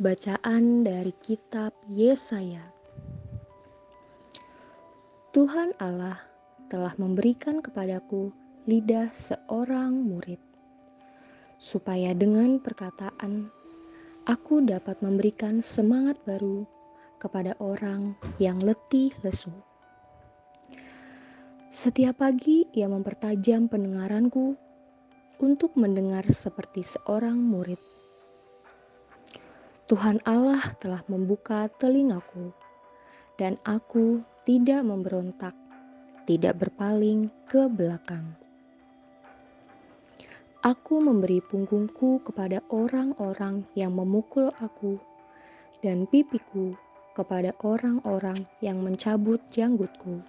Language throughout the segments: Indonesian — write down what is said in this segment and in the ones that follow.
Bacaan dari kitab Yesaya. Tuhan Allah telah memberikan kepadaku lidah seorang murid, supaya dengan perkataan aku dapat memberikan semangat baru kepada orang yang letih lesu. Setiap pagi ia mempertajam pendengaranku untuk mendengar seperti seorang murid. Tuhan Allah telah membuka telingaku, dan aku tidak memberontak, tidak berpaling ke belakang. Aku memberi punggungku kepada orang-orang yang memukul aku, dan pipiku kepada orang-orang yang mencabut janggutku.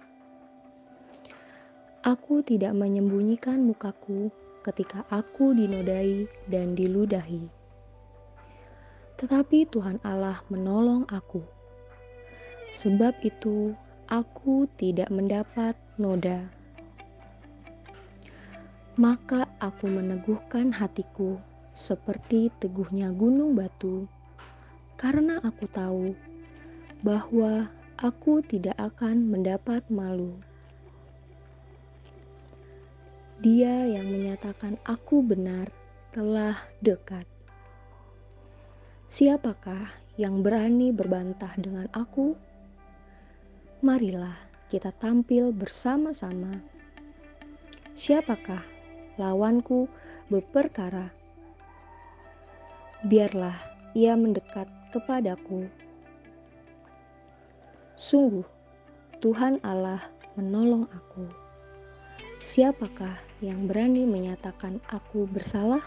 Aku tidak menyembunyikan mukaku ketika aku dinodai dan diludahi. Tetapi Tuhan Allah menolong aku. Sebab itu aku tidak mendapat noda. Maka aku meneguhkan hatiku seperti teguhnya gunung batu, karena aku tahu bahwa aku tidak akan mendapat malu. Dia yang menyatakan aku benar telah dekat. Siapakah yang berani berbantah dengan aku? Marilah kita tampil bersama-sama. Siapakah lawanku berperkara? Biarlah ia mendekat kepadaku. Sungguh, Tuhan Allah menolong aku. Siapakah yang berani menyatakan aku bersalah?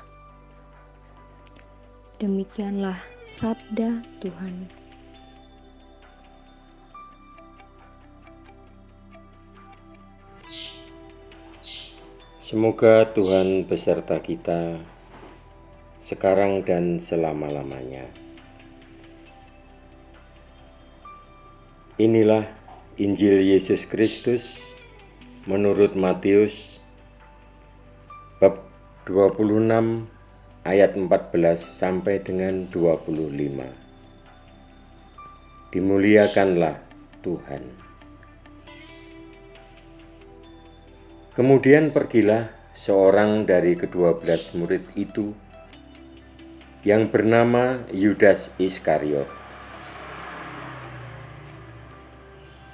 Demikianlah sabda Tuhan. Semoga Tuhan beserta kita sekarang dan selama-lamanya. Inilah Injil Yesus Kristus menurut Matius bab 26 ayat 14 sampai dengan 25. Dimuliakanlah Tuhan. Kemudian pergilah seorang dari ke-12 murid itu yang bernama Yudas Iskariot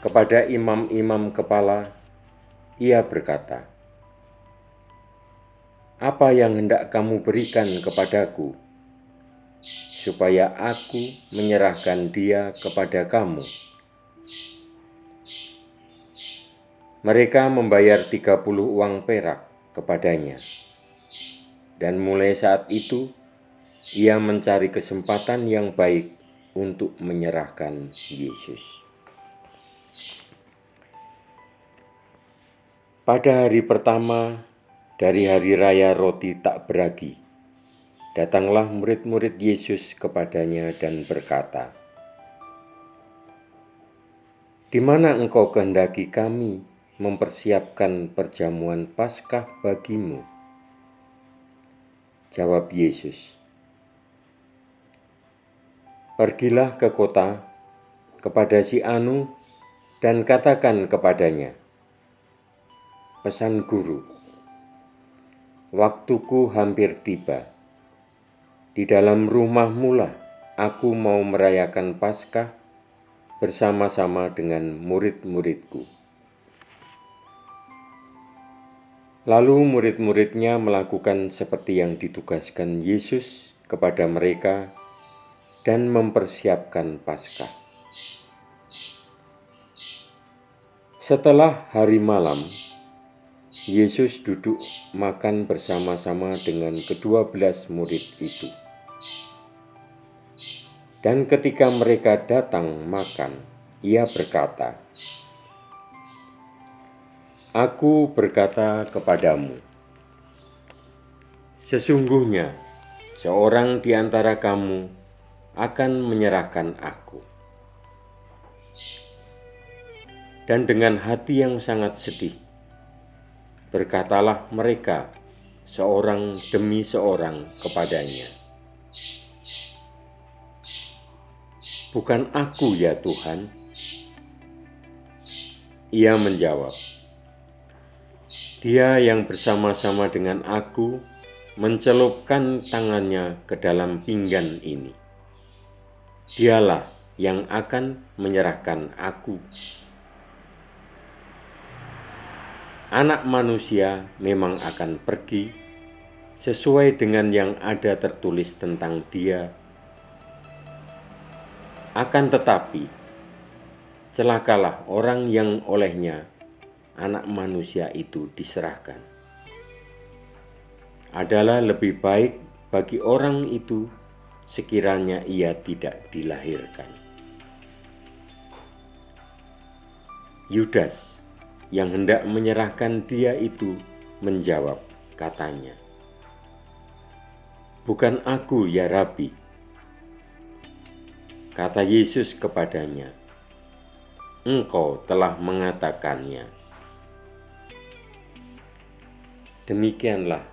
kepada imam-imam kepala. Ia berkata, "Apa yang hendak kamu berikan kepadaku, supaya aku menyerahkan dia kepada kamu?" Mereka membayar 30 uang perak kepadanya. Dan mulai saat itu, ia mencari kesempatan yang baik untuk menyerahkan Yesus. Pada hari pertama dari hari raya roti tak beragi, datanglah murid-murid Yesus kepadanya dan berkata, "Di mana engkau kehendaki kami mempersiapkan perjamuan Paskah bagimu?" Jawab Yesus, "Pergilah ke kota kepada si Anu dan katakan kepadanya, 'Pesan Guru, waktuku hampir tiba. Di dalam rumahmu lah aku mau merayakan Paskah bersama-sama dengan murid-muridku.'" Lalu murid-muridnya melakukan seperti yang ditugaskan Yesus kepada mereka dan mempersiapkan Paskah. Setelah hari malam, Yesus duduk makan bersama-sama dengan ke-12 murid itu. Dan ketika mereka datang makan, ia berkata, "Aku berkata kepadamu, sesungguhnya seorang di antara kamu akan menyerahkan aku." Dan dengan hati yang sangat sedih, berkatalah mereka seorang demi seorang kepadanya, "Bukan aku ya Tuhan." Ia menjawab, "Dia yang bersama-sama dengan aku mencelupkan tangannya ke dalam pinggan ini. Dialah yang akan menyerahkan aku. Anak manusia memang akan pergi sesuai dengan yang ada tertulis tentang dia. Akan tetapi, celakalah orang yang olehnya anak manusia itu diserahkan. Adalah lebih baik bagi orang itu sekiranya ia tidak dilahirkan." Yudas yang hendak menyerahkan dia itu menjawab, katanya, "Bukan aku ya Rabi." Kata Yesus kepadanya, "Engkau telah mengatakannya." Demikianlah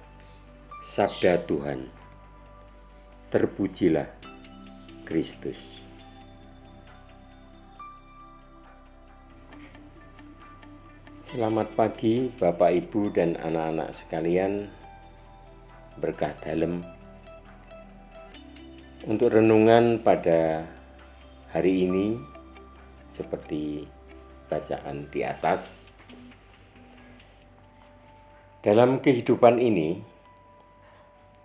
sabda Tuhan. Terpujilah Kristus. Selamat pagi Bapak, Ibu, dan anak-anak sekalian. Berkah dalam untuk renungan pada hari ini seperti bacaan di atas. Dalam kehidupan ini,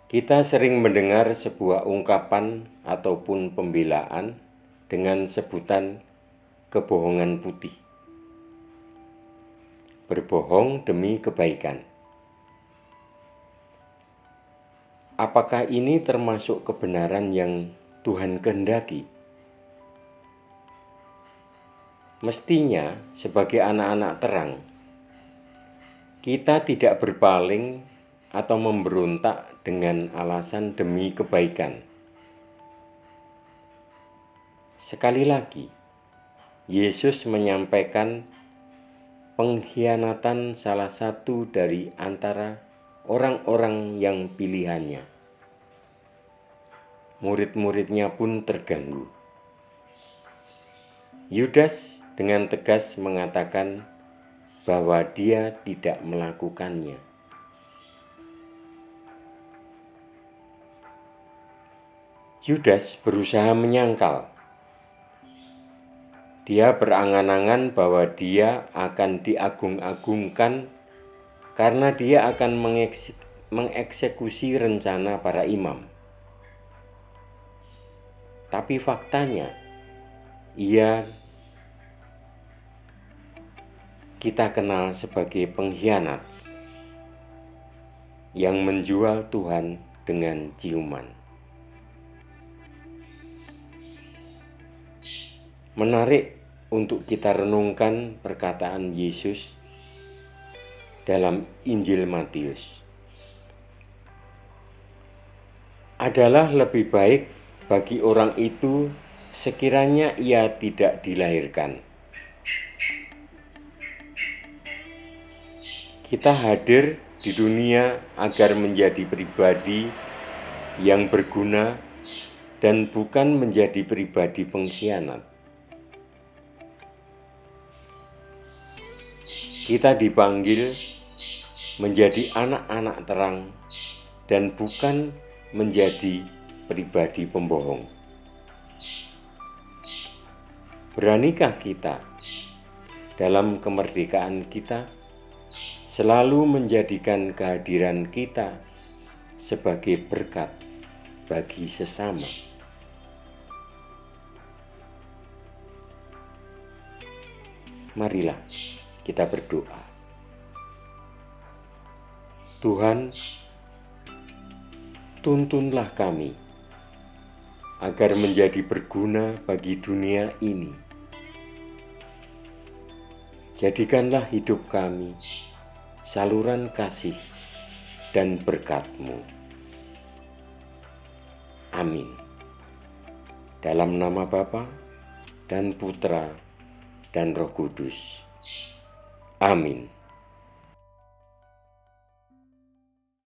kita sering mendengar sebuah ungkapan ataupun pembelaan dengan sebutan kebohongan putih. Berbohong demi kebaikan. Apakah ini termasuk kebenaran yang Tuhan kehendaki? Mestinya sebagai anak-anak terang, kita tidak berpaling atau memberontak dengan alasan demi kebaikan. Sekali lagi, Yesus menyampaikan pengkhianatan salah satu dari antara orang-orang yang pilihannya. Murid-muridnya pun terganggu. Yudas dengan tegas mengatakan bahwa dia tidak melakukannya. Yudas berusaha menyangkal. Dia berangan-angan bahwa dia akan diagung-agungkan karena dia akan mengeksekusi rencana para imam. Tapi faktanya, kita kenal sebagai pengkhianat yang menjual Tuhan dengan ciuman. Menarik untuk kita renungkan perkataan Yesus dalam Injil Matius. Adalah lebih baik bagi orang itu sekiranya ia tidak dilahirkan. Kita hadir di dunia agar menjadi pribadi yang berguna dan bukan menjadi pribadi pengkhianat. Kita dipanggil menjadi anak-anak terang dan bukan menjadi pribadi pembohong. Beranikah kita dalam kemerdekaan kita selalu menjadikan kehadiran kita sebagai berkat bagi sesama? Marilah kita berdoa. Tuhan, tuntunlah kami agar menjadi berguna bagi dunia ini. Jadikanlah hidup kami saluran kasih dan berkat-Mu. Amin. Dalam nama Bapa dan Putra dan Roh Kudus. Amin.